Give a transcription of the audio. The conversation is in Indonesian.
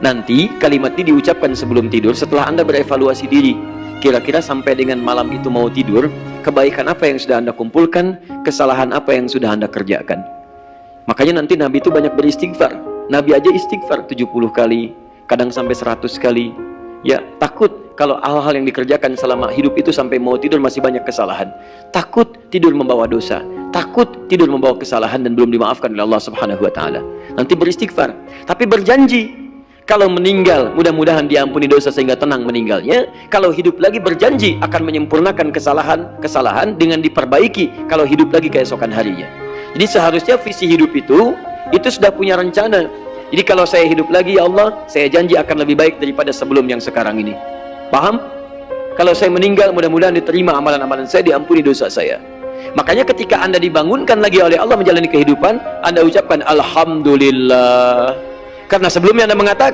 Nanti kalimat ini diucapkan sebelum tidur setelah Anda berevaluasi diri. Kira-kira sampai dengan malam itu mau tidur, kebaikan apa yang sudah Anda kumpulkan, kesalahan apa yang sudah Anda kerjakan. Makanya nanti Nabi itu banyak beristighfar. Nabi aja istighfar 70 kali, kadang sampai 100 kali. Ya, takut kalau hal-hal yang dikerjakan selama hidup itu sampai mau tidur masih banyak kesalahan. Takut tidur membawa dosa, takut tidur membawa kesalahan dan belum dimaafkan oleh Allah Subhanahu wa taala. Nanti beristighfar, tapi berjanji kalau meninggal mudah-mudahan diampuni dosa sehingga tenang meninggalnya. Kalau hidup lagi berjanji akan menyempurnakan kesalahan dengan diperbaiki kalau hidup lagi keesokan harinya. Jadi seharusnya visi hidup itu sudah punya rencana. Jadi kalau saya hidup lagi, ya Allah, saya janji akan lebih baik daripada sebelum yang sekarang ini. Paham? Kalau saya meninggal, mudah-mudahan diterima amalan-amalan saya, diampuni dosa saya. Makanya ketika Anda dibangunkan lagi oleh Allah menjalani kehidupan, Anda ucapkan Alhamdulillah. Karena sebelumnya Anda mengatakan